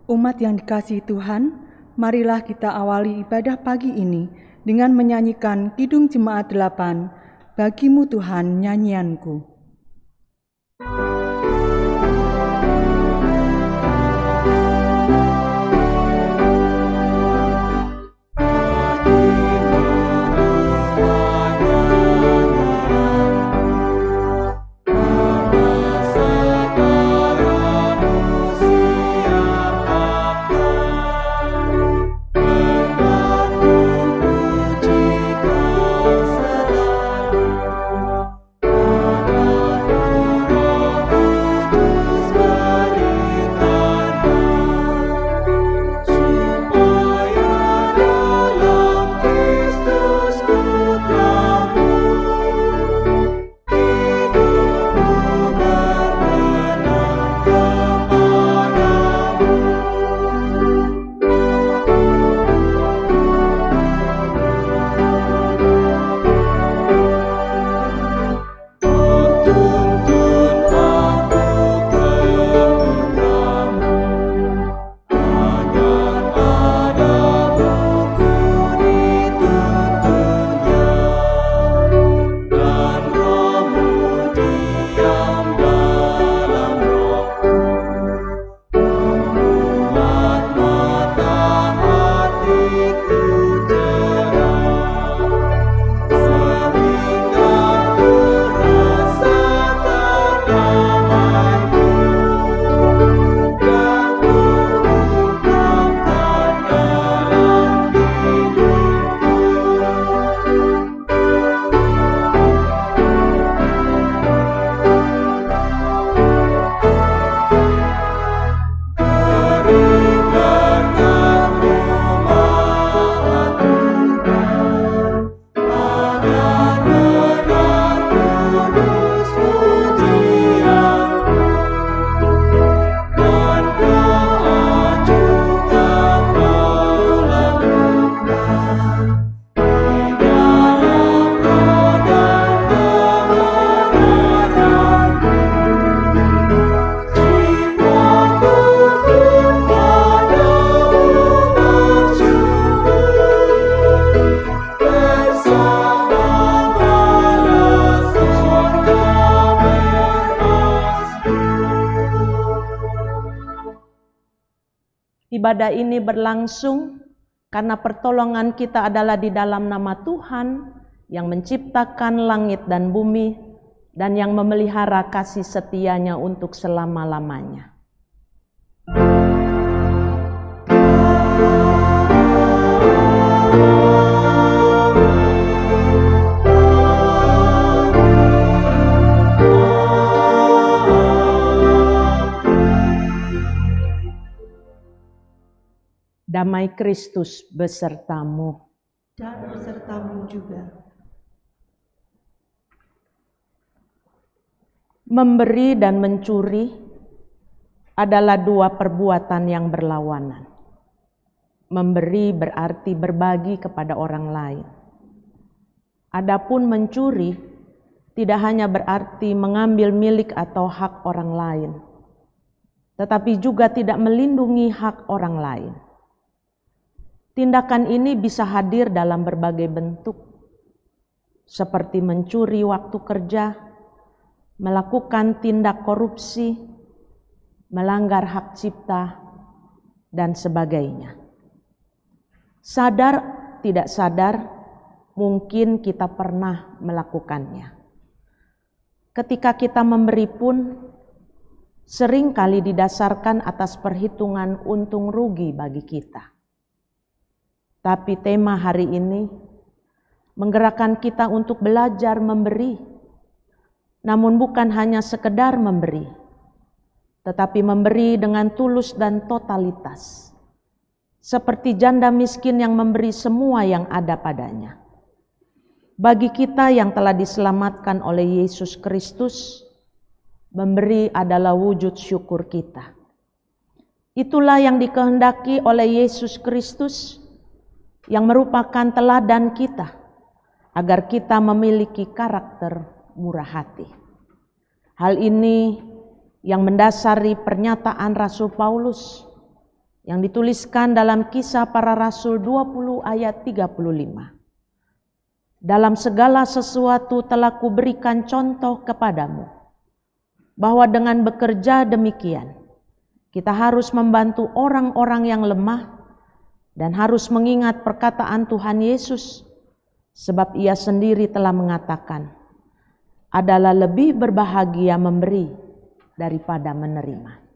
Umat yang dikasihi Tuhan, marilah kita awali ibadah pagi ini dengan menyanyikan Kidung Jemaat 8, Bagimu Tuhan Nyanyianku. Ibadah ini berlangsung karena pertolongan kita adalah di dalam nama Tuhan yang menciptakan langit dan bumi dan yang memelihara kasih setianya untuk selama-lamanya. Damai Kristus besertamu. Dan besertamu juga. Memberi dan mencuri adalah dua perbuatan yang berlawanan. Memberi berarti berbagi kepada orang lain. Adapun mencuri tidak hanya berarti mengambil milik atau hak orang lain, tetapi juga tidak melindungi hak orang lain. Tindakan ini bisa hadir dalam berbagai bentuk, seperti mencuri waktu kerja, melakukan tindak korupsi, melanggar hak cipta, dan sebagainya. Sadar tidak sadar, mungkin kita pernah melakukannya. Ketika kita memberi pun, seringkali didasarkan atas perhitungan untung rugi bagi kita. Tapi tema hari ini menggerakkan kita untuk belajar memberi, namun bukan hanya sekedar memberi, tetapi memberi dengan tulus dan totalitas, seperti janda miskin yang memberi semua yang ada padanya. Bagi kita yang telah diselamatkan oleh Yesus Kristus, memberi adalah wujud syukur kita. Itulah yang dikehendaki oleh Yesus Kristus, yang merupakan teladan kita, agar kita memiliki karakter murah hati. Hal ini yang mendasari pernyataan Rasul Paulus yang dituliskan dalam Kisah Para Rasul 20 ayat 35. Dalam segala sesuatu telah kuberikan contoh kepadamu, bahwa dengan bekerja demikian, kita harus membantu orang-orang yang lemah dan harus mengingat perkataan Tuhan Yesus, sebab Ia sendiri telah mengatakan, adalah lebih berbahagia memberi daripada menerima.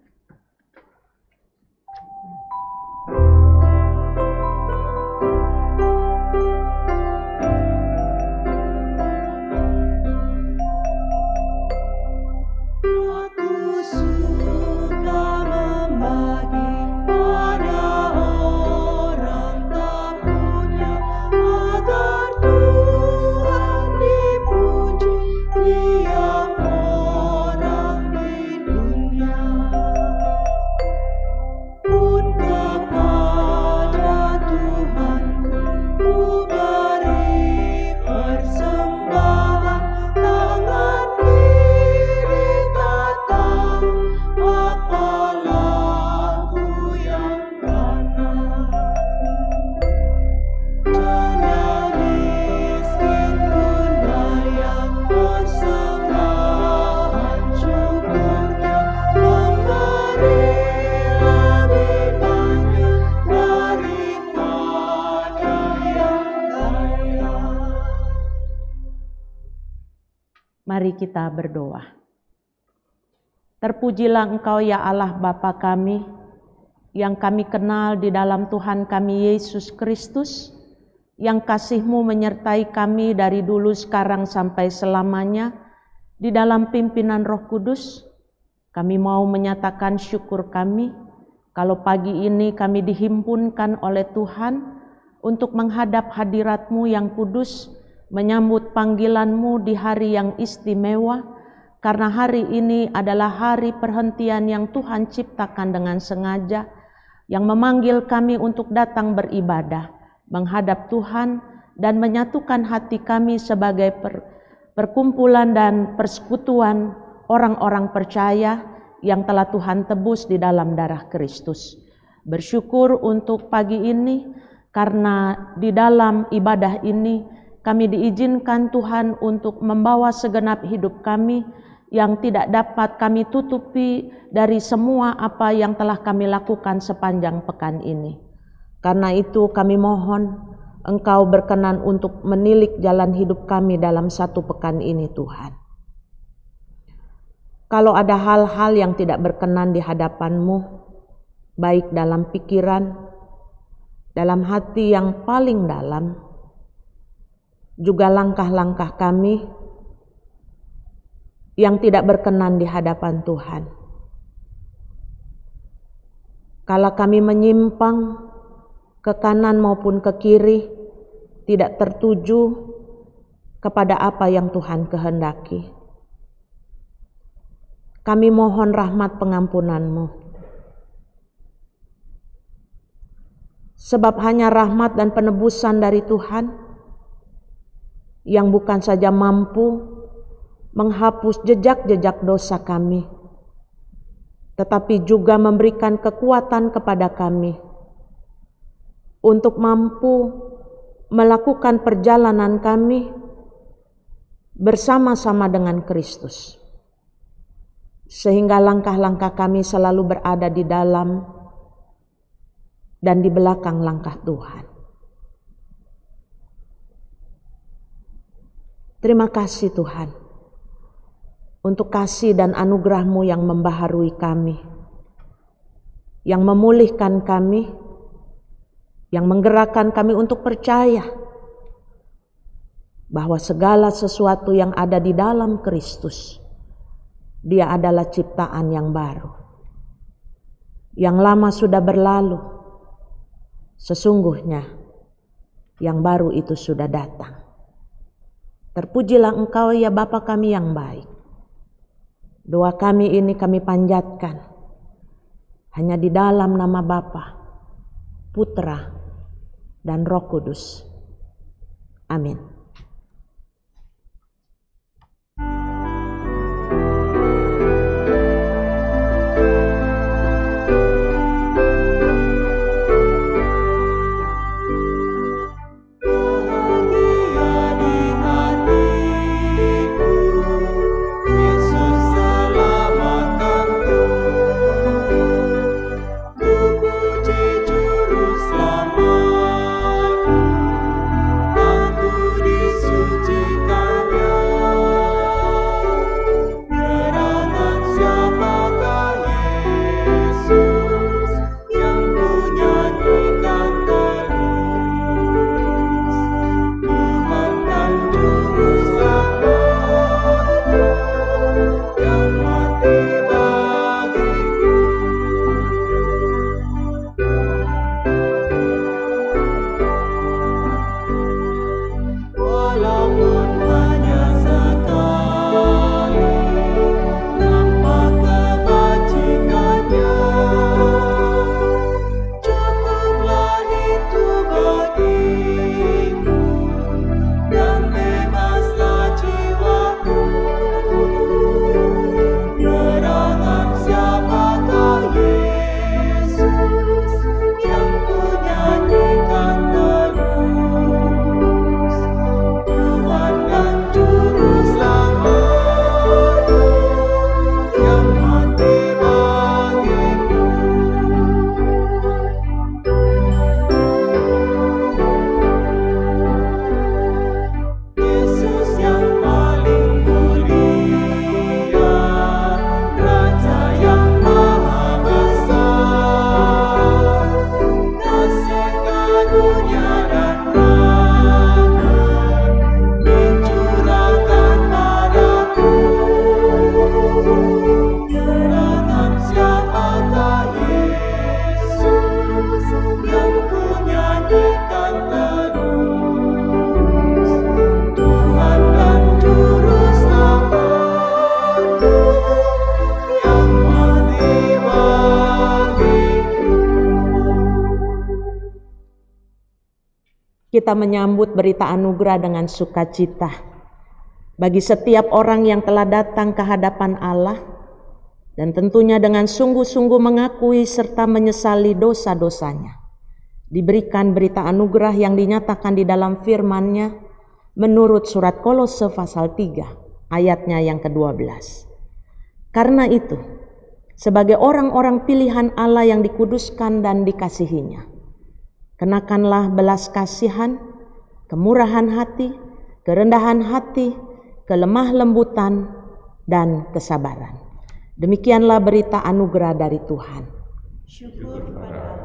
Mari kita berdoa. Terpujilah Engkau ya Allah Bapa kami, yang kami kenal di dalam Tuhan kami Yesus Kristus, yang kasih-Mu menyertai kami dari dulu, sekarang, sampai selamanya, di dalam pimpinan Roh Kudus. Kami mau menyatakan syukur kami, kalau pagi ini kami dihimpunkan oleh Tuhan untuk menghadap hadirat-Mu yang kudus, menyambut panggilan-Mu di hari yang istimewa, karena hari ini adalah hari perhentian yang Tuhan ciptakan dengan sengaja, yang memanggil kami untuk datang beribadah, menghadap Tuhan, dan menyatukan hati kami sebagai perkumpulan dan persekutuan orang-orang percaya yang telah Tuhan tebus di dalam darah Kristus. Bersyukur untuk pagi ini, karena di dalam ibadah ini kami diizinkan Tuhan untuk membawa segenap hidup kami yang tidak dapat kami tutupi dari semua apa yang telah kami lakukan sepanjang pekan ini. Karena itu kami mohon Engkau berkenan untuk menilik jalan hidup kami dalam satu pekan ini, Tuhan. Kalau ada hal-hal yang tidak berkenan di hadapan-Mu, baik dalam pikiran, dalam hati yang paling dalam, juga langkah-langkah kami yang tidak berkenan di hadapan Tuhan. Kala kami menyimpang ke kanan maupun ke kiri, tidak tertuju kepada apa yang Tuhan kehendaki, kami mohon rahmat pengampunan-Mu. Sebab hanya rahmat dan penebusan dari Tuhan yang bukan saja mampu menghapus jejak-jejak dosa kami, tetapi juga memberikan kekuatan kepada kami untuk mampu melakukan perjalanan kami bersama-sama dengan Kristus, sehingga langkah-langkah kami selalu berada di dalam dan di belakang langkah Tuhan. Terima kasih Tuhan untuk kasih dan anugerah-Mu yang membaharui kami, yang memulihkan kami, yang menggerakkan kami untuk percaya bahwa segala sesuatu yang ada di dalam Kristus, Dia adalah ciptaan yang baru. Yang lama sudah berlalu, sesungguhnya yang baru itu sudah datang. Terpujilah Engkau ya Bapa kami yang baik. Doa kami ini kami panjatkan hanya di dalam nama Bapa, Putra, dan Roh Kudus. Amin. kita menyambut berita anugerah dengan sukacita. Bagi setiap orang yang telah datang ke hadapan Allah dan tentunya dengan sungguh-sungguh mengakui serta menyesali dosa-dosanya, diberikan berita anugerah yang dinyatakan di dalam firman-Nya menurut surat Kolose pasal 3 ayatnya yang ke-12. Karena itu, sebagai orang-orang pilihan Allah yang dikuduskan dan dikasihi-Nya, kenakanlah belas kasihan, kemurahan hati, kerendahan hati, kelemah lembutan, dan kesabaran. Demikianlah berita anugerah dari Tuhan. Syukur kepada Allah.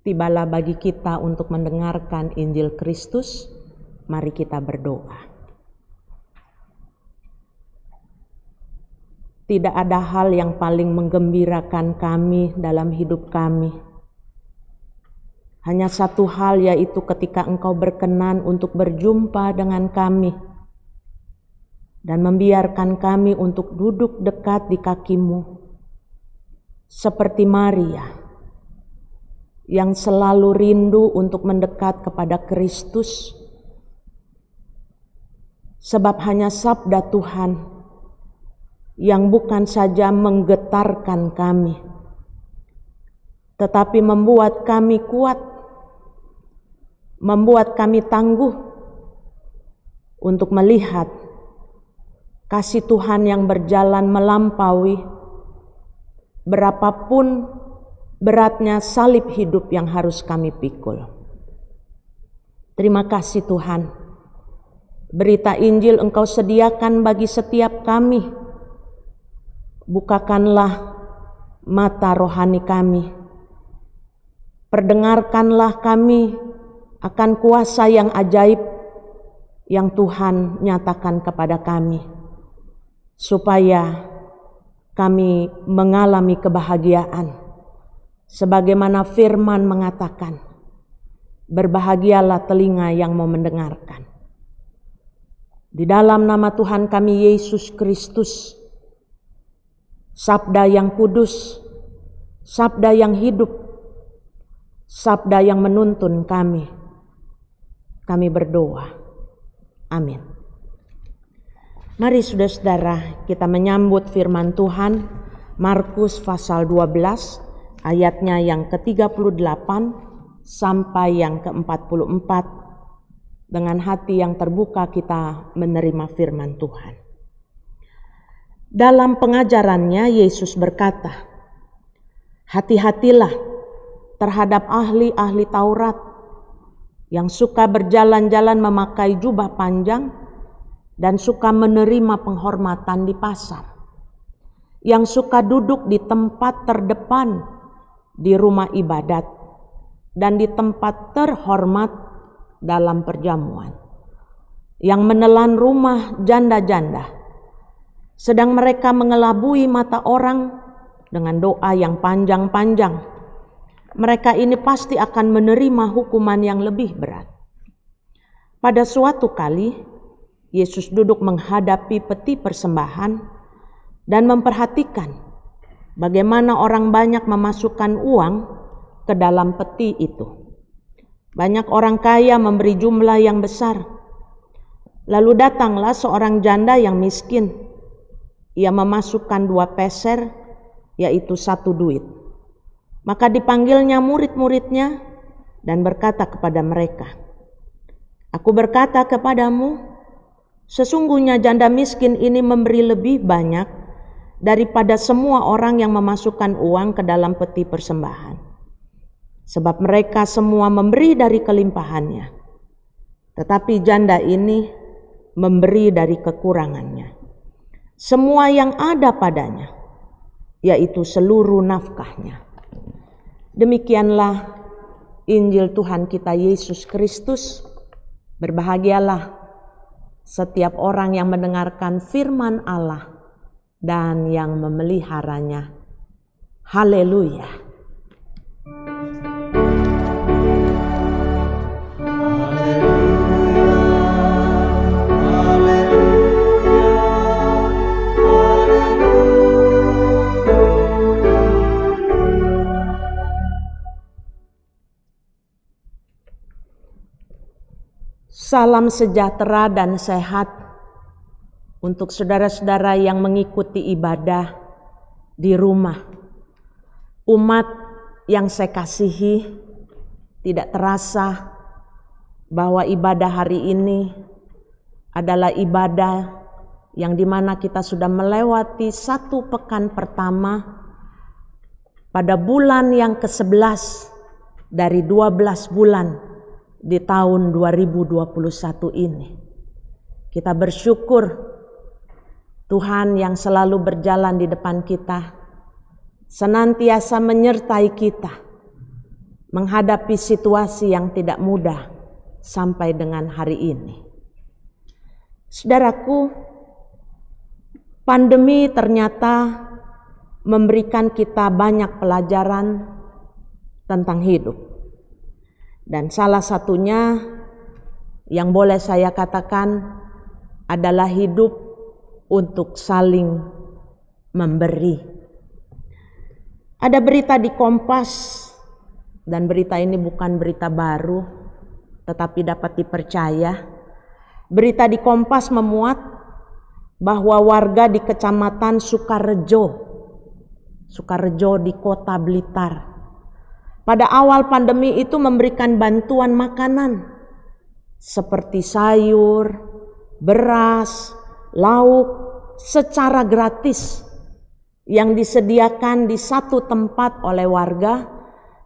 Tibalah bagi kita untuk mendengarkan Injil Kristus. Mari kita berdoa. Tidak ada hal yang paling menggembirakan kami dalam hidup kami. Hanya satu hal, yaitu ketika Engkau berkenan untuk berjumpa dengan kami dan membiarkan kami untuk duduk dekat di kaki-Mu, seperti Maria yang selalu rindu untuk mendekat kepada Kristus, sebab hanya sabda Tuhan yang bukan saja menggetarkan kami, tetapi membuat kami kuat, membuat kami tangguh untuk melihat kasih Tuhan yang berjalan melampaui berapapun beratnya salib hidup yang harus kami pikul. Terima kasih Tuhan, berita Injil Engkau sediakan bagi setiap kami. Bukakanlah mata rohani kami, perdengarkanlah kami akan kuasa yang ajaib yang Tuhan nyatakan kepada kami, supaya kami mengalami kebahagiaan. Sebagaimana firman mengatakan, berbahagialah telinga yang mau mendengarkan. Di dalam nama Tuhan kami Yesus Kristus, sabda yang kudus, sabda yang hidup, sabda yang menuntun kami berdoa. Amin. Mari saudara-saudara, kita menyambut firman Tuhan, Markus pasal 12, ayatnya yang ke-38 sampai yang ke-44. Dengan hati yang terbuka kita menerima firman Tuhan. Dalam pengajarannya, Yesus berkata, "Hati-hatilah terhadap ahli-ahli Taurat yang suka berjalan-jalan memakai jubah panjang dan suka menerima penghormatan di pasar, yang suka duduk di tempat terdepan di rumah ibadat dan di tempat terhormat dalam perjamuan, yang menelan rumah janda-janda, sedang mereka mengelabui mata orang dengan doa yang panjang-panjang. Mereka ini pasti akan menerima hukuman yang lebih berat." Pada suatu kali, Yesus duduk menghadapi peti persembahan dan memperhatikan bagaimana orang banyak memasukkan uang ke dalam peti itu. Banyak orang kaya memberi jumlah yang besar. Lalu datanglah seorang janda yang miskin. Ia memasukkan 2 peser, yaitu 1 duit. Maka dipanggilnya murid-muridnya dan berkata kepada mereka, "Aku berkata kepadamu, sesungguhnya janda miskin ini memberi lebih banyak daripada semua orang yang memasukkan uang ke dalam peti persembahan. Sebab mereka semua memberi dari kelimpahannya, tetapi janda ini memberi dari kekurangannya, semua yang ada padanya, yaitu seluruh nafkahnya." Demikianlah Injil Tuhan kita Yesus Kristus. Berbahagialah setiap orang yang mendengarkan firman Allah dan yang memeliharanya. Haleluya. Salam sejahtera dan sehat untuk saudara-saudara yang mengikuti ibadah di rumah. Umat yang saya kasihi, tidak terasa bahwa ibadah hari ini adalah ibadah yang dimana kita sudah melewati 1 pekan pertama pada bulan yang ke-11 dari 12 bulan di tahun 2021 ini. Kita bersyukur Tuhan yang selalu berjalan di depan kita, senantiasa menyertai kita menghadapi situasi yang tidak mudah sampai dengan hari ini. Saudaraku, pandemi ternyata memberikan kita banyak pelajaran tentang hidup. Dan salah satunya yang boleh saya katakan adalah hidup untuk saling memberi. Ada berita di Kompas, dan berita ini bukan berita baru, tetapi dapat dipercaya. Berita di Kompas memuat bahwa warga di Kecamatan Sukarejo di Kota Blitar, pada awal pandemi itu memberikan bantuan makanan seperti sayur, beras, lauk secara gratis yang disediakan di satu tempat oleh warga,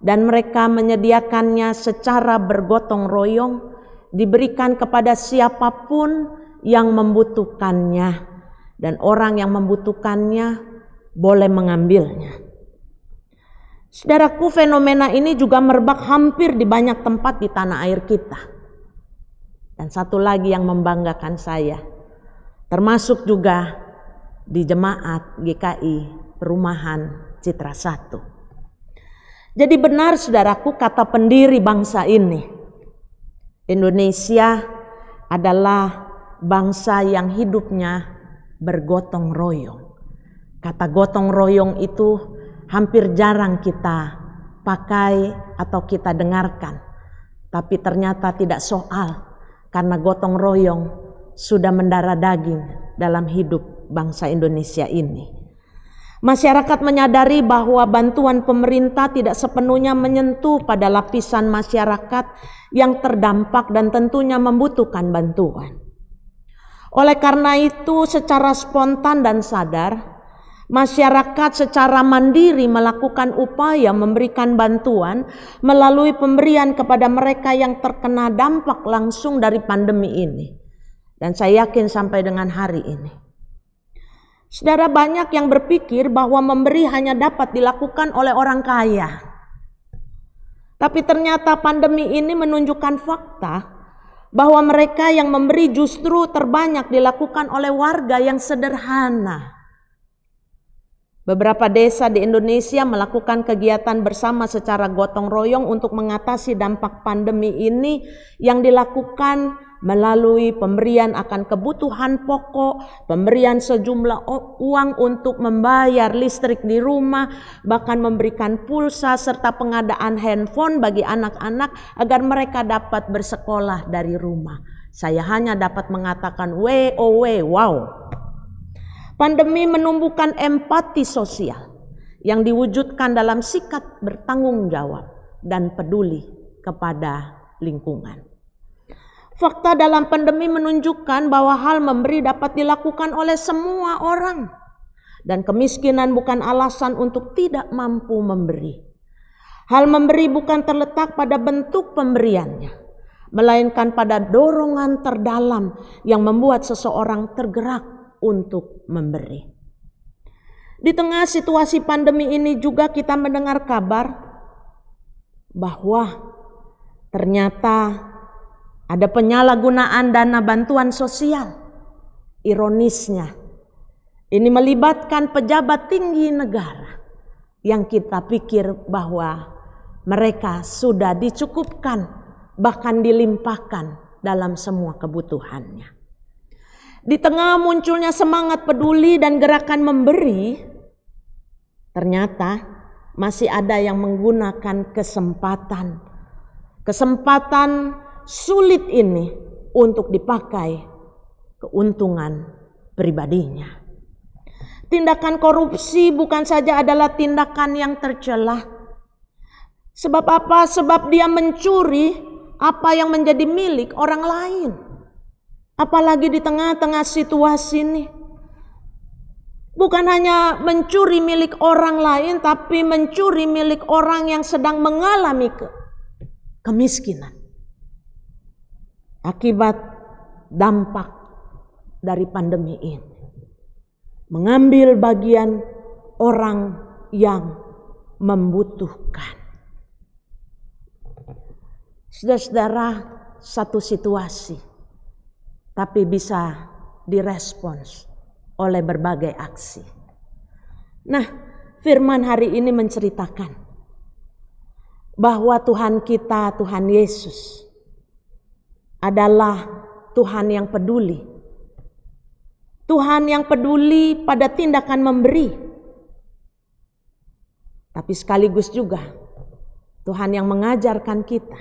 dan mereka menyediakannya secara bergotong royong, diberikan kepada siapapun yang membutuhkannya, dan orang yang membutuhkannya boleh mengambilnya. Saudaraku, fenomena ini juga merebak hampir di banyak tempat di tanah air kita. Dan satu lagi yang membanggakan saya, termasuk juga di jemaat GKI Perumahan Citra 1. Jadi benar saudaraku kata pendiri bangsa ini, Indonesia adalah bangsa yang hidupnya bergotong royong. Kata gotong royong itu hampir jarang kita pakai atau kita dengarkan. Tapi ternyata tidak soal, karena gotong royong sudah mendarah daging dalam hidup bangsa Indonesia ini. Masyarakat menyadari bahwa bantuan pemerintah tidak sepenuhnya menyentuh pada lapisan masyarakat yang terdampak dan tentunya membutuhkan bantuan. Oleh karena itu, secara spontan dan sadar, masyarakat secara mandiri melakukan upaya memberikan bantuan melalui pemberian kepada mereka yang terkena dampak langsung dari pandemi ini. Dan saya yakin sampai dengan hari ini. Saudara, banyak yang berpikir bahwa memberi hanya dapat dilakukan oleh orang kaya. Tapi ternyata pandemi ini menunjukkan fakta bahwa mereka yang memberi justru terbanyak dilakukan oleh warga yang sederhana. Beberapa desa di Indonesia melakukan kegiatan bersama secara gotong royong untuk mengatasi dampak pandemi ini yang dilakukan melalui pemberian akan kebutuhan pokok, pemberian sejumlah uang untuk membayar listrik di rumah, bahkan memberikan pulsa serta pengadaan handphone bagi anak-anak agar mereka dapat bersekolah dari rumah. Saya hanya dapat mengatakan wow. Pandemi menumbuhkan empati sosial yang diwujudkan dalam sikap bertanggung jawab dan peduli kepada lingkungan. Fakta dalam pandemi menunjukkan bahwa hal memberi dapat dilakukan oleh semua orang. Dan kemiskinan bukan alasan untuk tidak mampu memberi. Hal memberi bukan terletak pada bentuk pemberiannya, melainkan pada dorongan terdalam yang membuat seseorang tergerak untuk memberi. Di tengah situasi pandemi ini juga kita mendengar kabar bahwa ternyata ada penyalahgunaan dana bantuan sosial. Ironisnya, ini melibatkan pejabat tinggi negara yang kita pikir bahwa mereka sudah dicukupkan, bahkan dilimpahkan dalam semua kebutuhannya. Di tengah munculnya semangat peduli dan gerakan memberi, ternyata masih ada yang menggunakan kesempatan sulit ini untuk dipakai keuntungan pribadinya. Tindakan korupsi bukan saja adalah tindakan yang tercela. Sebab apa? Sebab dia mencuri apa yang menjadi milik orang lain. Apalagi di tengah-tengah situasi ini. Bukan hanya mencuri milik orang lain, tapi mencuri milik orang yang sedang mengalami kemiskinan. Akibat dampak dari pandemi ini. Mengambil bagian orang yang membutuhkan. Saudara-saudara, satu situasi, tapi bisa direspons oleh berbagai aksi. Nah, firman hari ini menceritakan bahwa Tuhan kita, Tuhan Yesus, adalah Tuhan yang peduli. Tuhan yang peduli pada tindakan memberi. Tapi sekaligus juga Tuhan yang mengajarkan kita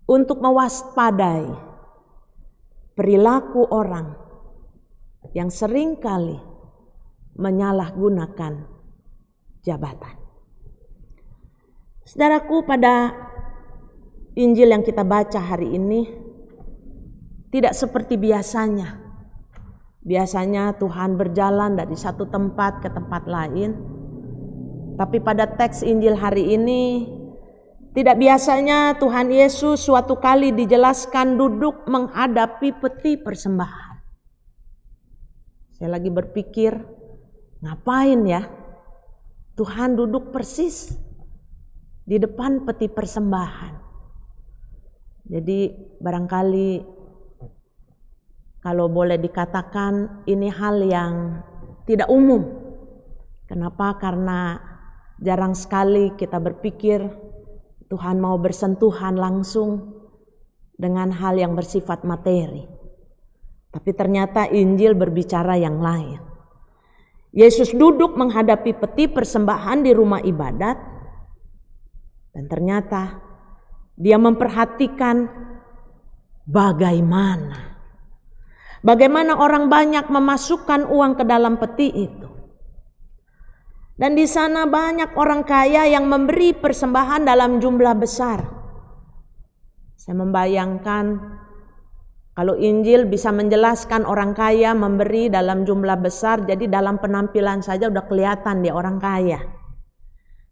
untuk mewaspadai perilaku orang yang seringkali menyalahgunakan jabatan. Saudaraku, pada Injil yang kita baca hari ini tidak seperti biasanya. Biasanya Tuhan berjalan dari satu tempat ke tempat lain. Tapi pada teks Injil hari ini tidak biasanya Tuhan Yesus suatu kali dijelaskan duduk menghadapi peti persembahan. Saya lagi berpikir, ngapain ya Tuhan duduk persis di depan peti persembahan. Jadi barangkali kalau boleh dikatakan ini hal yang tidak umum. Kenapa? Karena jarang sekali kita berpikir Tuhan mau bersentuhan langsung dengan hal yang bersifat materi. Tapi ternyata Injil berbicara yang lain. Yesus duduk menghadapi peti persembahan di rumah ibadat. Dan ternyata dia memperhatikan bagaimana orang banyak memasukkan uang ke dalam peti itu. Dan di sana banyak orang kaya yang memberi persembahan dalam jumlah besar. Saya membayangkan Kalau Injil bisa menjelaskan orang kaya memberi dalam jumlah besar, jadi dalam penampilan saja udah kelihatan dia orang kaya.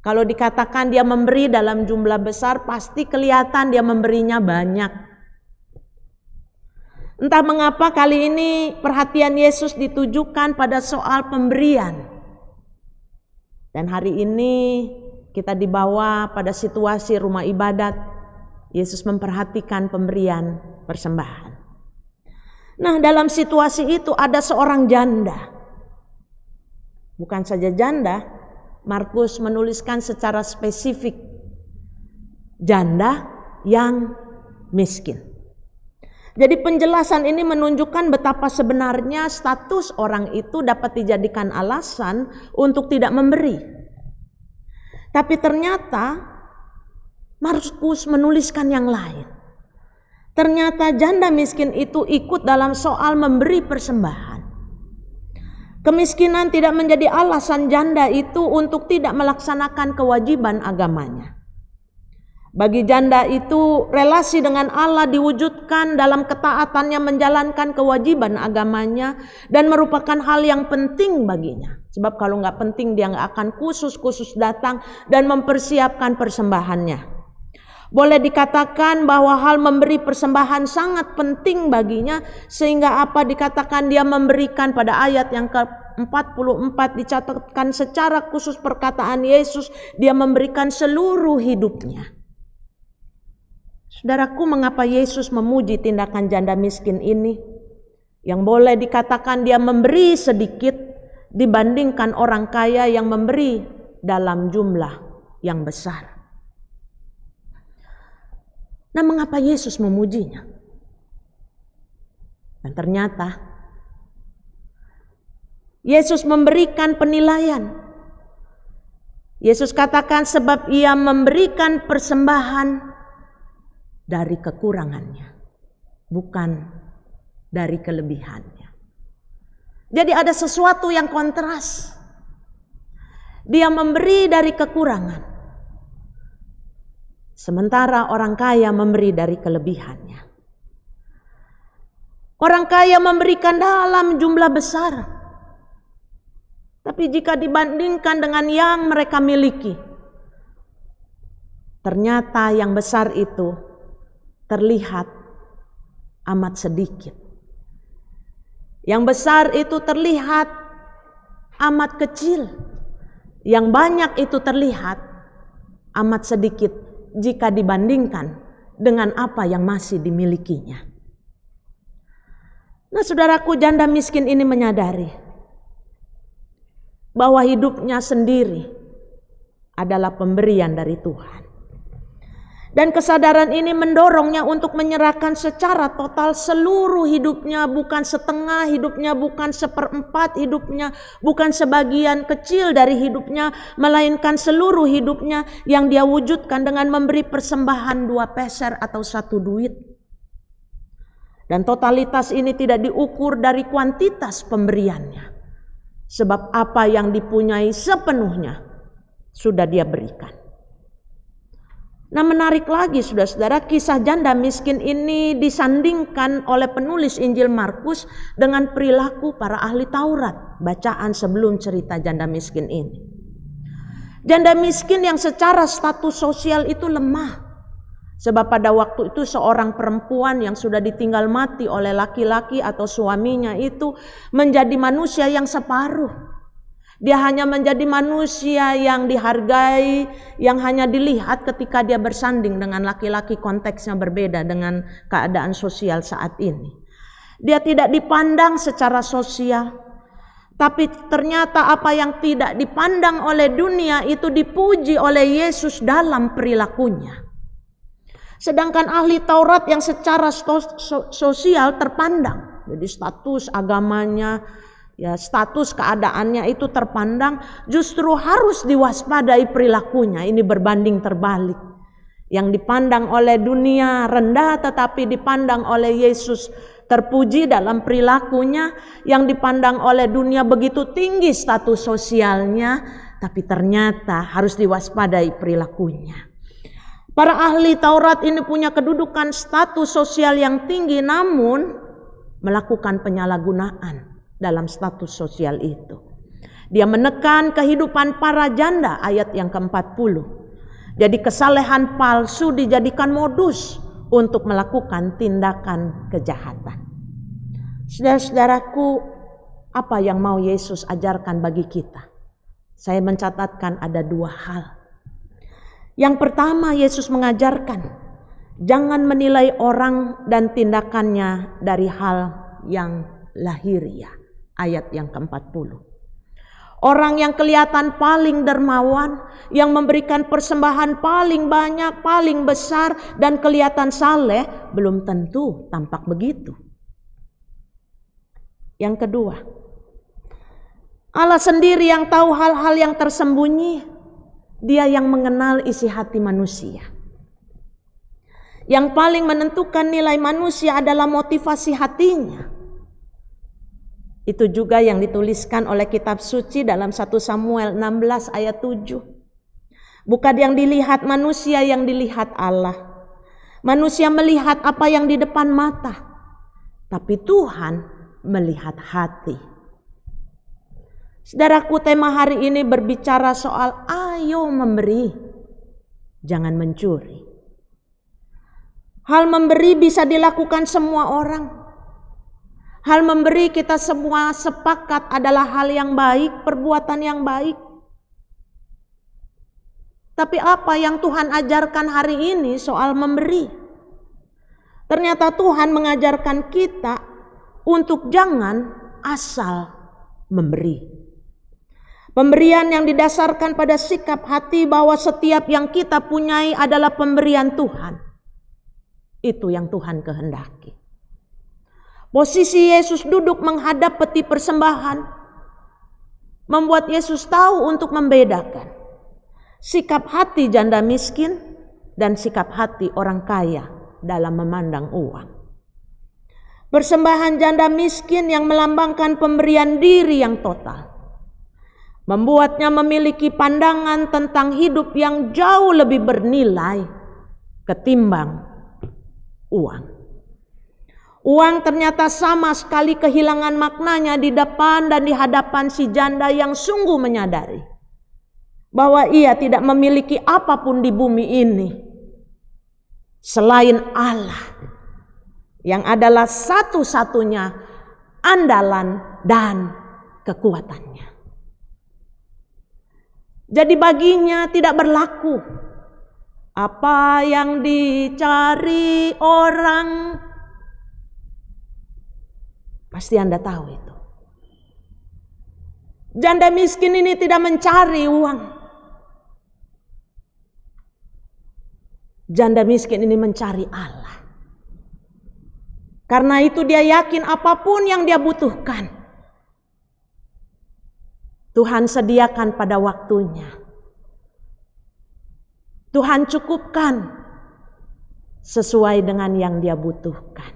Kalau dikatakan dia memberi dalam jumlah besar, pasti kelihatan dia memberinya banyak. Entah mengapa kali ini perhatian Yesus ditujukan pada soal pemberian. Dan hari ini kita dibawa pada situasi rumah ibadat. Yesus memperhatikan pemberian persembahan. Nah, dalam situasi itu ada seorang janda. Bukan saja janda, Markus menuliskan secara spesifik janda yang miskin. Jadi penjelasan ini menunjukkan betapa sebenarnya status orang itu dapat dijadikan alasan untuk tidak memberi. Tapi ternyata Markus menuliskan yang lain. Ternyata janda miskin itu ikut dalam soal memberi persembahan. Kemiskinan tidak menjadi alasan janda itu untuk tidak melaksanakan kewajiban agamanya. Bagi janda itu, relasi dengan Allah diwujudkan dalam ketaatannya menjalankan kewajiban agamanya dan merupakan hal yang penting baginya. Sebab kalau nggak penting dia nggak akan khusus datang dan mempersiapkan persembahannya. Boleh dikatakan bahwa hal memberi persembahan sangat penting baginya, sehingga apa dikatakan dia memberikan pada ayat yang ke-44 dicatatkan secara khusus perkataan Yesus, dia memberikan seluruh hidupnya. Saudaraku, mengapa Yesus memuji tindakan janda miskin ini? Yang boleh dikatakan dia memberi sedikit dibandingkan orang kaya yang memberi dalam jumlah yang besar. Nah, mengapa Yesus memujinya? Dan ternyata Yesus memberikan penilaian. Yesus katakan sebab ia memberikan persembahan dari kekurangannya, bukan dari kelebihannya. Jadi ada sesuatu yang kontras. Dia memberi dari kekurangan. Sementara orang kaya memberi dari kelebihannya. Orang kaya memberikan dalam jumlah besar. Tapi jika dibandingkan dengan yang mereka miliki, ternyata yang besar itu terlihat amat sedikit. Yang besar itu terlihat amat kecil. Yang banyak itu terlihat amat sedikit jika dibandingkan dengan apa yang masih dimilikinya. Nah, saudaraku, janda miskin ini menyadari bahwa hidupnya sendiri adalah pemberian dari Tuhan. Dan kesadaran ini mendorongnya untuk menyerahkan secara total seluruh hidupnya, bukan setengah hidupnya, bukan seperempat hidupnya, bukan sebagian kecil dari hidupnya, melainkan seluruh hidupnya yang dia wujudkan dengan memberi persembahan 2 peser atau 1 duit. Dan totalitas ini tidak diukur dari kuantitas pemberiannya. Sebab apa yang dipunyai sepenuhnya sudah dia berikan. Nah, menarik lagi saudara-saudara, kisah janda miskin ini disandingkan oleh penulis Injil Markus dengan perilaku para ahli Taurat. Bacaan sebelum cerita janda miskin ini. Janda miskin yang secara status sosial itu lemah. Sebab pada waktu itu seorang perempuan yang sudah ditinggal mati oleh laki-laki atau suaminya itu menjadi manusia yang separuh. Dia hanya menjadi manusia yang dihargai, yang hanya dilihat ketika dia bersanding dengan laki-laki, konteksnya berbeda dengan keadaan sosial saat ini. Dia tidak dipandang secara sosial, tapi ternyata apa yang tidak dipandang oleh dunia itu dipuji oleh Yesus dalam perilakunya. Sedangkan ahli Taurat yang secara sosial terpandang, jadi status agamanya, ya status keadaannya itu terpandang, justru harus diwaspadai perilakunya. Ini berbanding terbalik. Yang dipandang oleh dunia rendah, tetapi dipandang oleh Yesus terpuji dalam perilakunya. Yang dipandang oleh dunia begitu tinggi status sosialnya, tapi ternyata harus diwaspadai perilakunya. Para ahli Taurat ini punya kedudukan status sosial yang tinggi, namun melakukan penyalahgunaan dalam status sosial itu. Dia menekan kehidupan para janda, ayat yang ke-40. Jadi kesalehan palsu dijadikan modus untuk melakukan tindakan kejahatan. Saudara-saudaraku, apa yang mau Yesus ajarkan bagi kita? Saya mencatatkan ada 2 hal. Yang pertama, Yesus mengajarkan jangan menilai orang dan tindakannya dari hal yang lahiriah, ayat yang ke-40. Orang yang kelihatan paling dermawan, yang memberikan persembahan paling banyak, paling besar, dan kelihatan saleh, belum tentu tampak begitu. Yang kedua, Allah sendiri yang tahu hal-hal yang tersembunyi. Dia yang mengenal isi hati manusia. Yang paling menentukan nilai manusia adalah motivasi hatinya. Itu juga yang dituliskan oleh kitab suci dalam 1 Samuel 16 ayat 7. Bukan yang dilihat manusia, yang dilihat Allah. Manusia melihat apa yang di depan mata, tapi Tuhan melihat hati. Saudaraku, tema hari ini berbicara soal ayo memberi, jangan mencuri. Hal memberi bisa dilakukan semua orang. Hal memberi kita semua sepakat adalah hal yang baik, perbuatan yang baik. Tapi apa yang Tuhan ajarkan hari ini soal memberi? Ternyata Tuhan mengajarkan kita untuk jangan asal memberi. Pemberian yang didasarkan pada sikap hati bahwa setiap yang kita punyai adalah pemberian Tuhan. Itu yang Tuhan kehendaki. Posisi Yesus duduk menghadap peti persembahan membuat Yesus tahu untuk membedakan sikap hati janda miskin dan sikap hati orang kaya dalam memandang uang. Persembahan janda miskin yang melambangkan pemberian diri yang total membuatnya memiliki pandangan tentang hidup yang jauh lebih bernilai ketimbang uang. Uang ternyata sama sekali kehilangan maknanya di depan dan di hadapan si janda yang sungguh menyadari bahwa ia tidak memiliki apapun di bumi ini selain Allah yang adalah satu-satunya andalan dan kekuatannya. Jadi baginya tidak berlaku apa yang dicari orang. Pasti Anda tahu itu. Janda miskin ini tidak mencari uang. Janda miskin ini mencari Allah. Karena itu dia yakin apapun yang dia butuhkan, Tuhan sediakan pada waktunya. Tuhan cukupkan sesuai dengan yang dia butuhkan.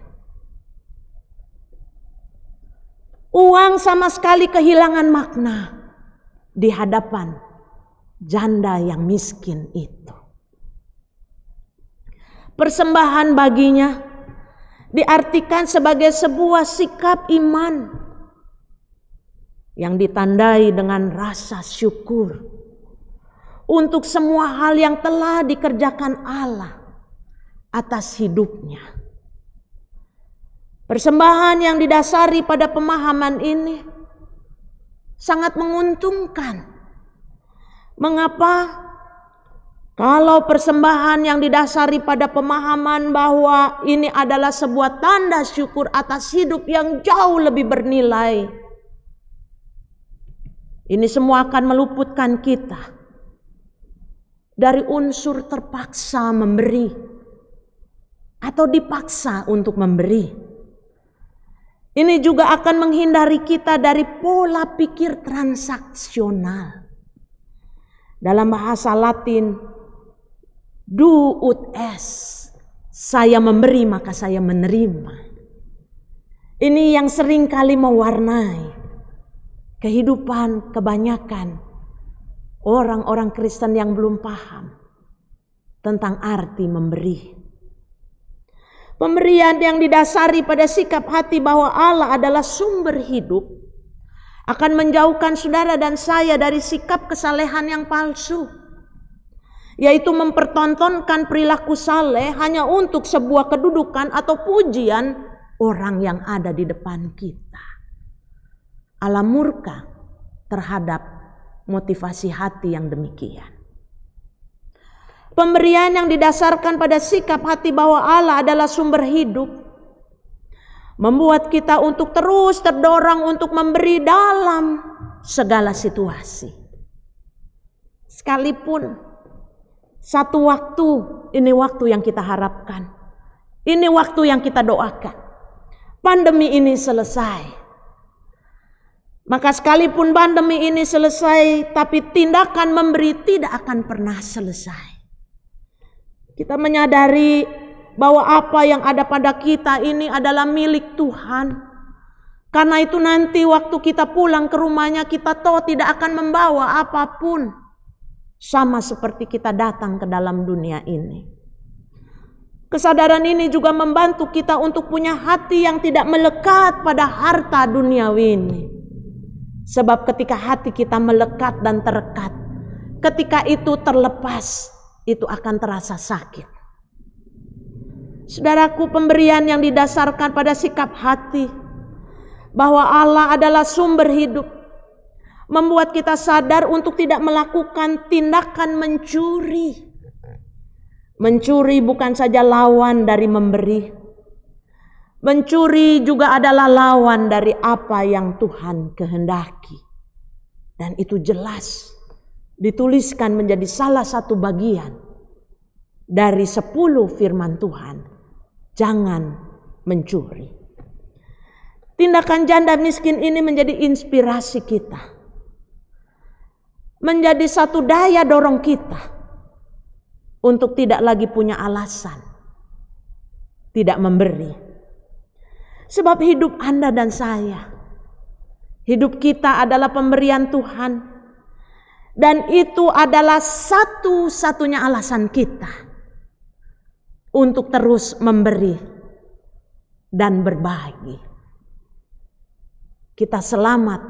Uang sama sekali kehilangan makna di hadapan janda yang miskin itu. Persembahan baginya diartikan sebagai sebuah sikap iman yang ditandai dengan rasa syukur untuk semua hal yang telah dikerjakan Allah atas hidupnya. Persembahan yang didasari pada pemahaman ini sangat menguntungkan. Mengapa? Kalau persembahan yang didasari pada pemahaman bahwa ini adalah sebuah tanda syukur atas hidup yang jauh lebih bernilai, ini semua akan meluputkan kita dari unsur terpaksa memberi atau dipaksa untuk memberi. Ini juga akan menghindari kita dari pola pikir transaksional. Dalam bahasa Latin, do ut es, saya memberi maka saya menerima. Ini yang sering kali mewarnai kehidupan kebanyakan orang-orang Kristen yang belum paham tentang arti memberi. Pemberian yang didasari pada sikap hati bahwa Allah adalah sumber hidup akan menjauhkan saudara dan saya dari sikap kesalehan yang palsu, yaitu mempertontonkan perilaku saleh hanya untuk sebuah kedudukan atau pujian orang yang ada di depan kita. Allah murka terhadap motivasi hati yang demikian. Pemberian yang didasarkan pada sikap hati bahwa Allah adalah sumber hidup membuat kita untuk terus terdorong untuk memberi dalam segala situasi. Sekalipun satu waktu, ini waktu yang kita harapkan, ini waktu yang kita doakan, pandemi ini selesai. Maka sekalipun pandemi ini selesai, tapi tindakan memberi tidak akan pernah selesai. Kita menyadari bahwa apa yang ada pada kita ini adalah milik Tuhan. Karena itu nanti waktu kita pulang ke rumahnya, kita tahu tidak akan membawa apapun. Sama seperti kita datang ke dalam dunia ini. Kesadaran ini juga membantu kita untuk punya hati yang tidak melekat pada harta duniawi ini. Sebab ketika hati kita melekat dan terekat, ketika itu terlepas, itu akan terasa sakit. Saudaraku, pemberian yang didasarkan pada sikap hati bahwa Allah adalah sumber hidup membuat kita sadar untuk tidak melakukan tindakan mencuri. Mencuri bukan saja lawan dari memberi. Mencuri juga adalah lawan dari apa yang Tuhan kehendaki. Dan itu jelas dituliskan menjadi salah satu bagian dari 10 firman Tuhan. Jangan mencuri. Tindakan janda miskin ini menjadi inspirasi kita. Menjadi satu daya dorong kita untuk tidak lagi punya alasan tidak memberi. Sebab hidup Anda dan saya, hidup kita adalah pemberian Tuhan. Dan itu adalah satu-satunya alasan kita untuk terus memberi dan berbagi. Kita selamat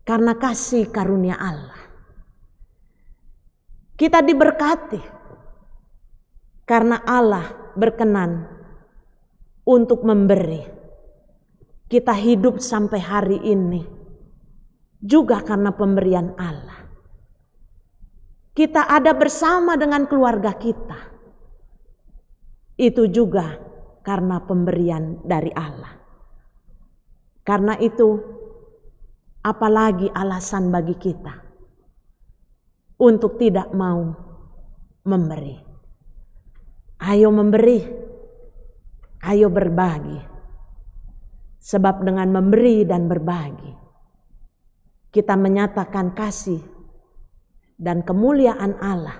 karena kasih karunia Allah. Kita diberkati karena Allah berkenan untuk memberi. Kita hidup sampai hari ini juga karena pemberian Allah. Kita ada bersama dengan keluarga kita. Itu juga karena pemberian dari Allah. Karena itu, apalagi alasan bagi kita untuk tidak mau memberi. Ayo memberi, ayo berbagi. Sebab dengan memberi dan berbagi, kita menyatakan kasih dan kemuliaan Allah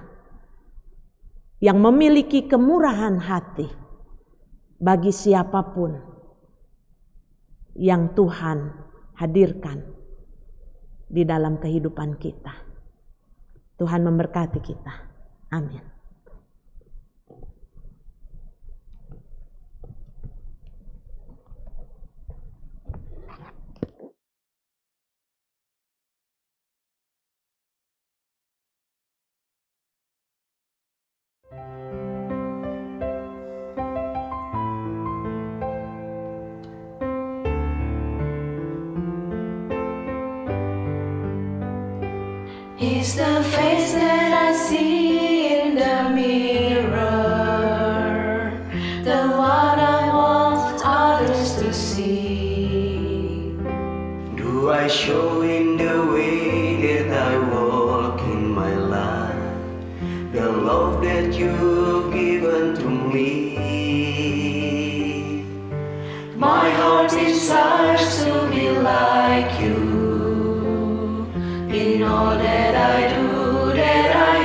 yang memiliki kemurahan hati bagi siapapun yang Tuhan hadirkan di dalam kehidupan kita. Tuhan memberkati kita. Amin. He's the face that I see in the mirror, the one I want others to see. Do I show in the way that I walk in my life the love that you've given to me? My heart desires to be like you. In all that I do, that I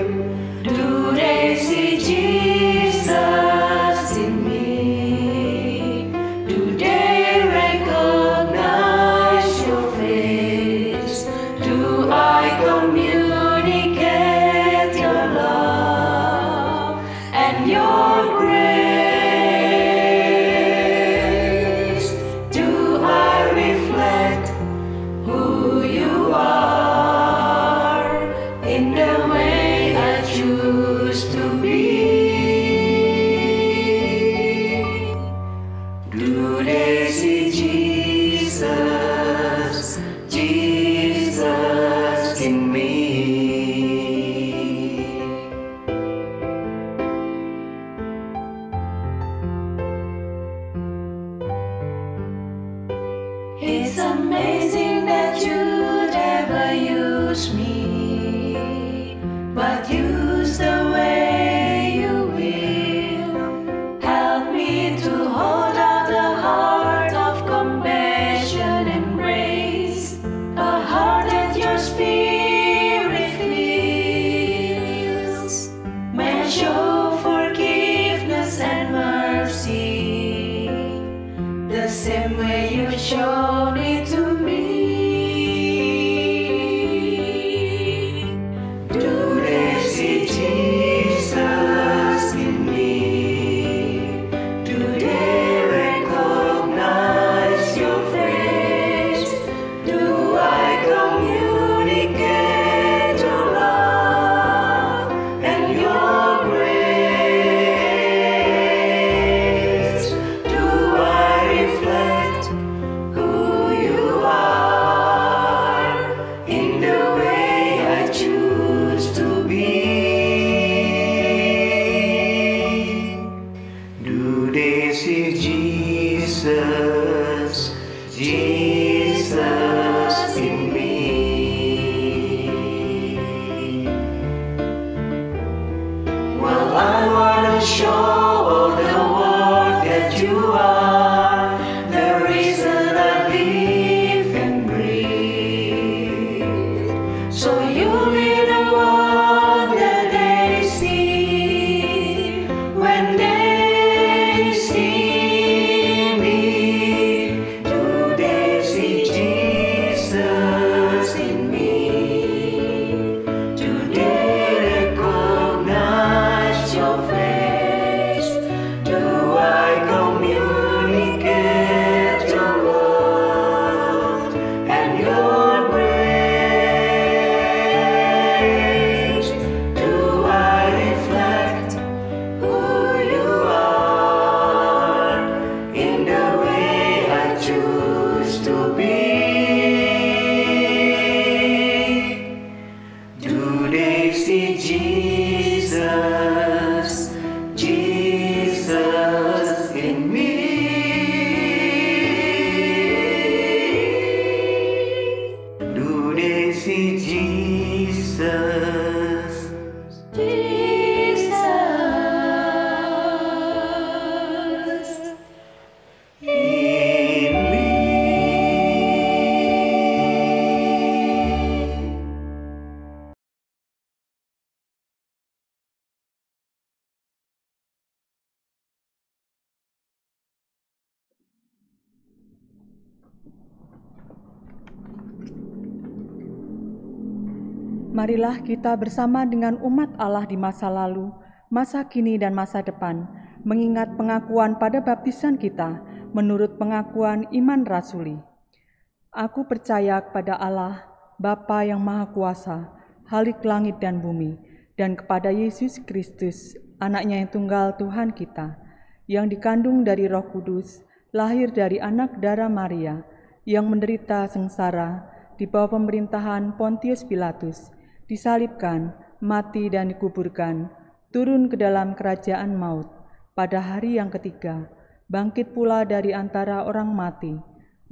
am. Do they see Jesus in me? Do they recognize your face? Do I communicate your love? your grace do I reflect who you are in the way I choose to be. Do they see Jesus, Jesus in me? It's amazing that you'd ever use me, but use the way you will. Help me to hold out the heart of compassion and grace, a heart that your spirit fills. May I show forgiveness and mercy, the same way you've shown it to me. Do they see Jesus in me? Do they recognize your face? Do I communicate your love and your grace? Do I reflect who you are in the way I choose to be? Do they see Jesus, Jesus in me? Well, I wanna show all the world that you are the reason I live and breathe. So you'll be the one that they see when they see me. Do they see Jesus in me? Do they recognize your face? Do I communicate your love and your grace? Do I reflect who you are in the way I choose to be? Do they see Jesus, Jesus in me? Do they see Jesus, Jesus in me? Marilah kita bersama dengan umat Allah di masa lalu, masa kini dan masa depan, mengingat pengakuan pada baptisan kita menurut pengakuan iman rasuli. Aku percaya kepada Allah, Bapa yang Maha Kuasa, Khalik langit dan bumi, dan kepada Yesus Kristus, Anaknya yang tunggal Tuhan kita, yang dikandung dari Roh Kudus, lahir dari anak darah Maria, yang menderita sengsara di bawah pemerintahan Pontius Pilatus, disalibkan, mati dan dikuburkan, turun ke dalam kerajaan maut, pada hari yang ketiga, bangkit pula dari antara orang mati,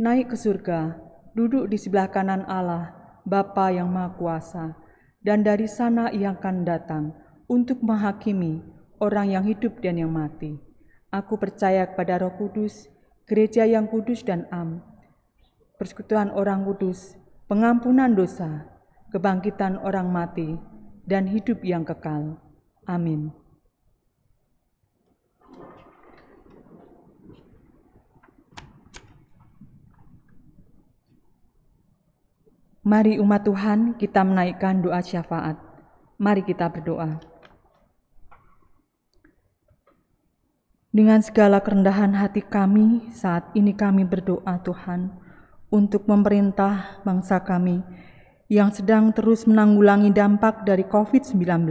naik ke surga, duduk di sebelah kanan Allah, Bapa yang Maha Kuasa, dan dari sana Ia akan datang untuk menghakimi orang yang hidup dan yang mati. Aku percaya kepada Roh Kudus, gereja yang kudus dan am, persekutuan orang kudus, pengampunan dosa, kebangkitan orang mati, dan hidup yang kekal. Amin. Mari umat Tuhan, kita menaikkan doa syafaat. Mari kita berdoa. Dengan segala kerendahan hati kami, saat ini kami berdoa Tuhan, untuk pemerintah bangsa kami yang sedang terus menanggulangi dampak dari COVID-19.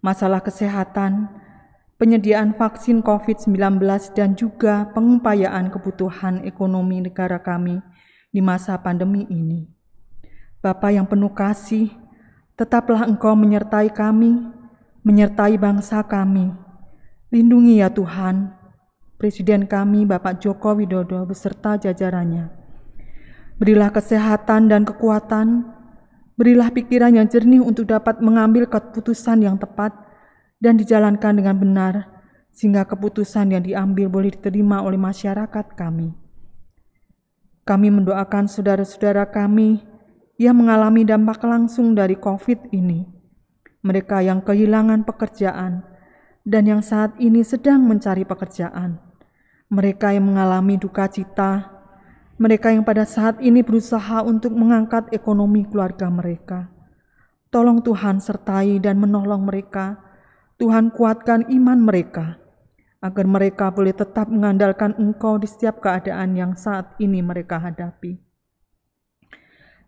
Masalah kesehatan, penyediaan vaksin COVID-19 dan juga pengupayaan kebutuhan ekonomi negara kami di masa pandemi ini. Bapa yang penuh kasih, tetaplah Engkau menyertai kami, menyertai bangsa kami. Lindungi ya Tuhan, Presiden kami Bapak Joko Widodo beserta jajarannya. Berilah kesehatan dan kekuatan, berilah pikiran yang jernih untuk dapat mengambil keputusan yang tepat dan dijalankan dengan benar, sehingga keputusan yang diambil boleh diterima oleh masyarakat kami. Kami mendoakan saudara-saudara kami yang mengalami dampak langsung dari COVID ini, mereka yang kehilangan pekerjaan dan yang saat ini sedang mencari pekerjaan, mereka yang mengalami duka cita, mereka yang pada saat ini berusaha untuk mengangkat ekonomi keluarga mereka. Tolong Tuhan sertai dan menolong mereka. Tuhan kuatkan iman mereka, agar mereka boleh tetap mengandalkan Engkau di setiap keadaan yang saat ini mereka hadapi.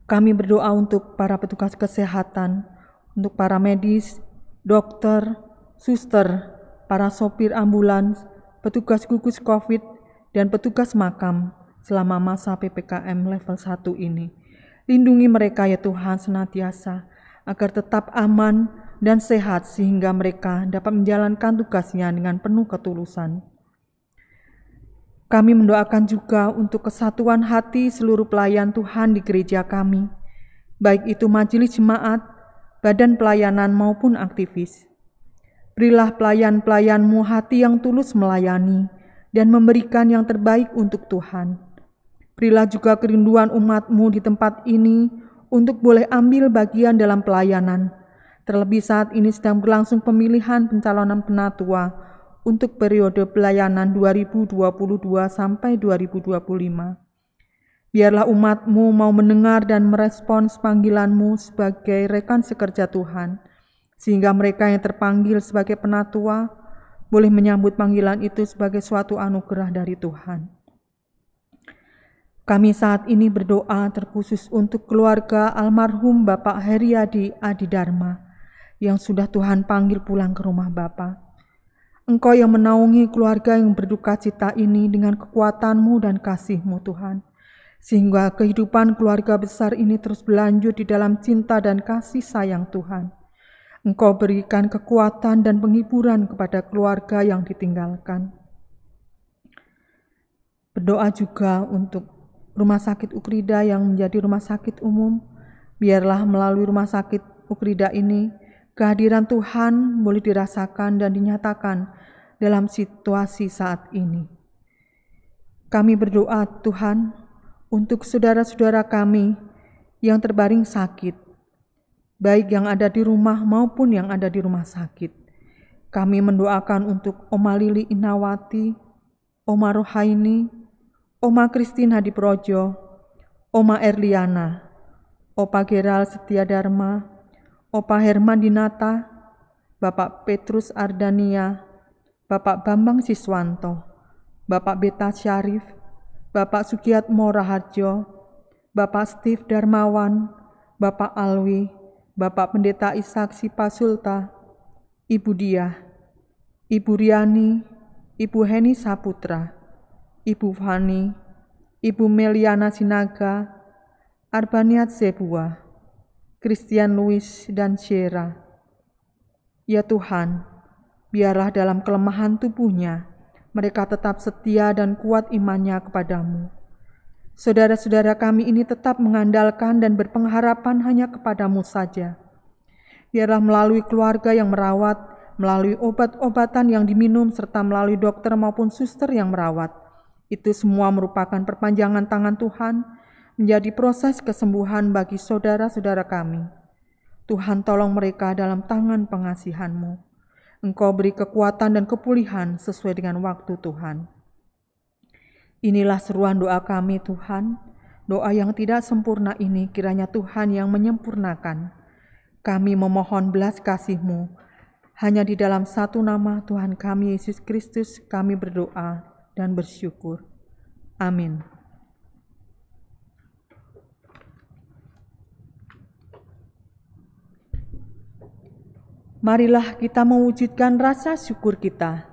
Kami berdoa untuk para petugas kesehatan, untuk para medis, dokter, suster, para sopir ambulans, petugas gugus COVID, dan petugas makam selama masa PPKM level 1 ini. Lindungi mereka ya Tuhan senantiasa, agar tetap aman dan sehat sehingga mereka dapat menjalankan tugasnya dengan penuh ketulusan. Kami mendoakan juga untuk kesatuan hati seluruh pelayan Tuhan di gereja kami, baik itu majelis jemaat, badan pelayanan maupun aktivis. Berilah pelayan-pelayan-Mu hati yang tulus melayani dan memberikan yang terbaik untuk Tuhan. Berilah juga kerinduan umat-Mu di tempat ini untuk boleh ambil bagian dalam pelayanan. Terlebih saat ini sedang berlangsung pemilihan pencalonan penatua untuk periode pelayanan 2022 sampai 2025. Biarlah umat-Mu mau mendengar dan merespons panggilan-Mu sebagai rekan sekerja Tuhan, sehingga mereka yang terpanggil sebagai penatua boleh menyambut panggilan itu sebagai suatu anugerah dari Tuhan. Kami saat ini berdoa terkhusus untuk keluarga almarhum Bapak Heriadi Adidharma yang sudah Tuhan panggil pulang ke rumah Bapa. Engkau yang menaungi keluarga yang berduka cita ini dengan kekuatan-Mu dan kasih-Mu Tuhan, sehingga kehidupan keluarga besar ini terus berlanjut di dalam cinta dan kasih sayang Tuhan. Engkau berikan kekuatan dan penghiburan kepada keluarga yang ditinggalkan. Berdoa juga untuk Rumah Sakit Ukrida yang menjadi rumah sakit umum. Biarlah melalui Rumah Sakit Ukrida ini, kehadiran Tuhan boleh dirasakan dan dinyatakan dalam situasi saat ini. Kami berdoa Tuhan untuk saudara-saudara kami yang terbaring sakit, baik yang ada di rumah maupun yang ada di rumah sakit. Kami mendoakan untuk Oma Lili Inawati, Oma Rohaini, Oma Christine Hadiprojo, Oma Erliana, Opa Geral Setiadharma, Opa Herman Dinata, Bapak Petrus Ardania, Bapak Bambang Siswanto, Bapak Beta Syarif, Bapak Sugiatmo Raharjo, Bapak Steve Darmawan, Bapak Alwi, Bapak Pendeta Ishak Sipasulta, Ibu Diah, Ibu Riani, Ibu Heni Saputra, Ibu Fani, Ibu Meliana Sinaga, Arbaniat Zebua, Christian Louis dan Syera. Ya Tuhan, biarlah dalam kelemahan tubuhnya, mereka tetap setia dan kuat imannya kepadamu. Saudara-saudara kami ini tetap mengandalkan dan berpengharapan hanya kepadamu saja. Biarlah melalui keluarga yang merawat, melalui obat-obatan yang diminum, serta melalui dokter maupun suster yang merawat, itu semua merupakan perpanjangan tangan Tuhan menjadi proses kesembuhan bagi saudara-saudara kami. Tuhan tolong mereka dalam tangan pengasihan-Mu. Engkau beri kekuatan dan kepulihan sesuai dengan waktu Tuhan. Inilah seruan doa kami Tuhan, doa yang tidak sempurna ini kiranya Tuhan yang menyempurnakan. Kami memohon belas kasih-Mu, Hanya di dalam satu nama Tuhan kami Yesus Kristus kami berdoa dan bersyukur. Amin. Marilah kita mewujudkan rasa syukur kita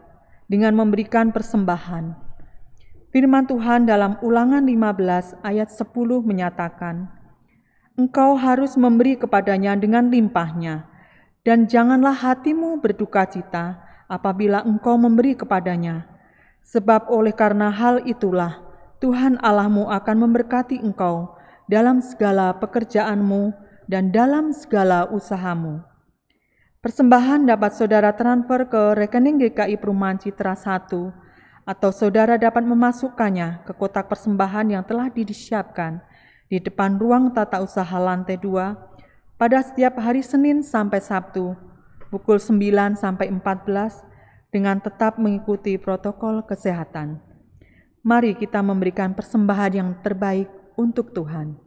dengan memberikan persembahan. Firman Tuhan dalam Ulangan 15 ayat 10 menyatakan, "Engkau harus memberi kepadanya dengan limpahnya, dan janganlah hatimu berduka cita apabila engkau memberi kepadanya. Sebab oleh karena hal itulah Tuhan Allahmu akan memberkati engkau dalam segala pekerjaanmu dan dalam segala usahamu." Persembahan dapat saudara transfer ke rekening GKI Perumahan Citra 1, atau saudara dapat memasukkannya ke kotak persembahan yang telah disiapkan di depan ruang tata usaha lantai 2 pada setiap hari Senin sampai Sabtu, pukul 9 sampai 14, dengan tetap mengikuti protokol kesehatan. Mari kita memberikan persembahan yang terbaik untuk Tuhan.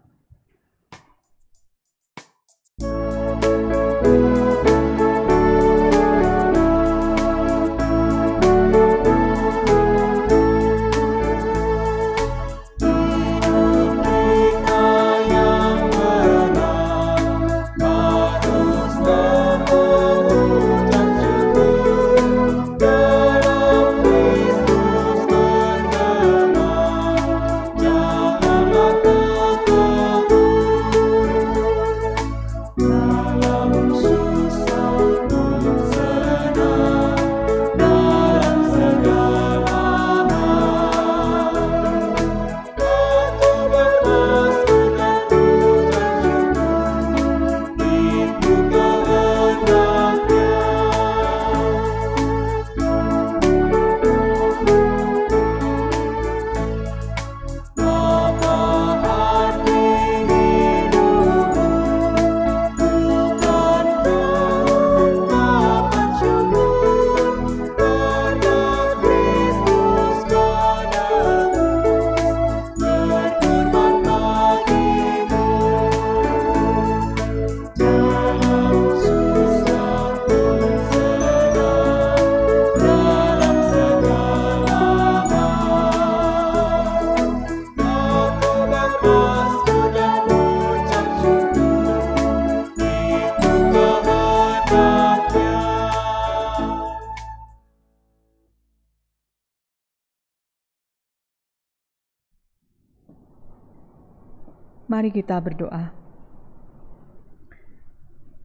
Mari kita berdoa.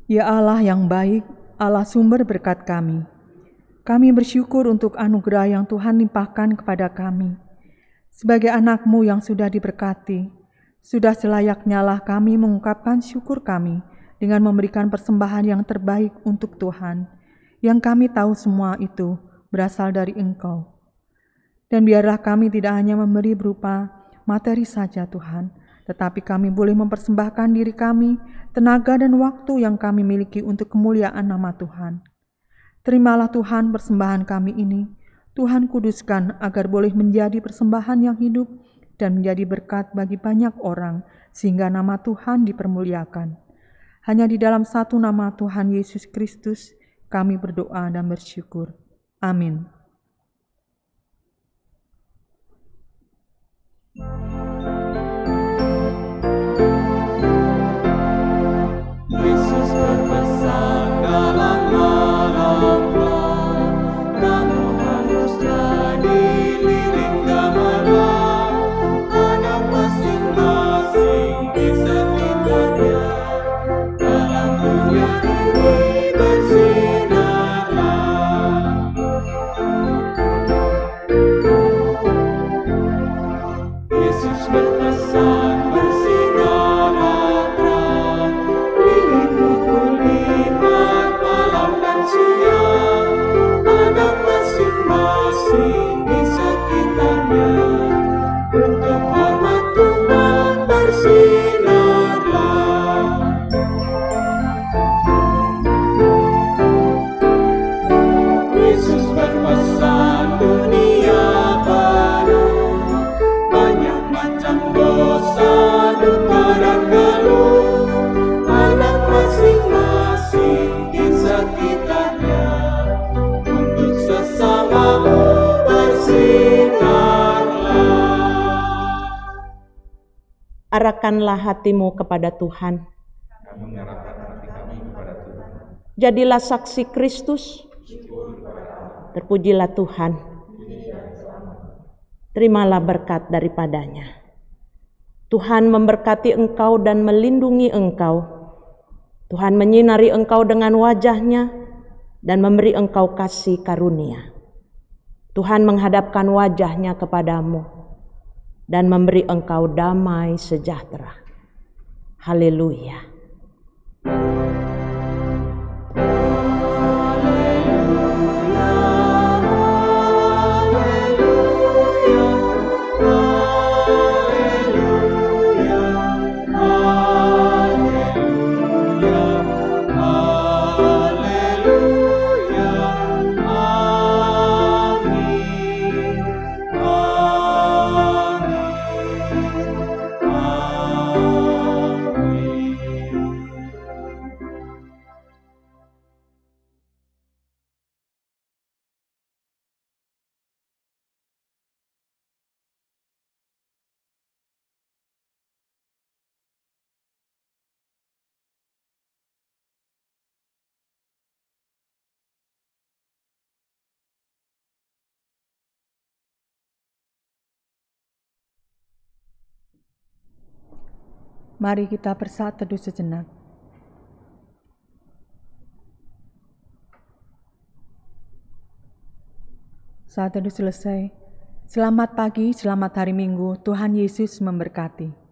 Ya Allah yang baik, Allah sumber berkat kami. Kami bersyukur untuk anugerah yang Tuhan limpahkan kepada kami. Sebagai anak-Mu yang sudah diberkati, sudah selayaknya lah kami mengungkapkan syukur kami dengan memberikan persembahan yang terbaik untuk Tuhan, yang kami tahu semua itu berasal dari Engkau. Dan biarlah kami tidak hanya memberi berupa materi saja Tuhan, tetapi kami boleh mempersembahkan diri kami, tenaga dan waktu yang kami miliki untuk kemuliaan nama Tuhan. Terimalah Tuhan persembahan kami ini, Tuhan kuduskan agar boleh menjadi persembahan yang hidup dan menjadi berkat bagi banyak orang, sehingga nama Tuhan dipermuliakan. Hanya di dalam satu nama Tuhan Yesus Kristus, kami berdoa dan bersyukur. Amin. Yesus berpesan dalam malam-malam, kamu harus jadi lilin gemilang. Anak masing-masing di sekitarnya, dalam dunia ini bersinarlah. arahkanlah hatimu kepada Tuhan. Kami mengarahkan hati kami kepada Tuhan. Jadilah saksi Kristus. Terpujilah Tuhan. Terimalah berkat daripadanya. Tuhan memberkati engkau dan melindungi engkau. Tuhan menyinari engkau dengan wajah-Nya dan memberi engkau kasih karunia. Tuhan menghadapkan wajah-Nya kepadamu dan memberi engkau damai sejahtera. Haleluya. Mari kita bersaat teduh sejenak. Saat teduh selesai, selamat pagi, selamat hari Minggu, Tuhan Yesus memberkati.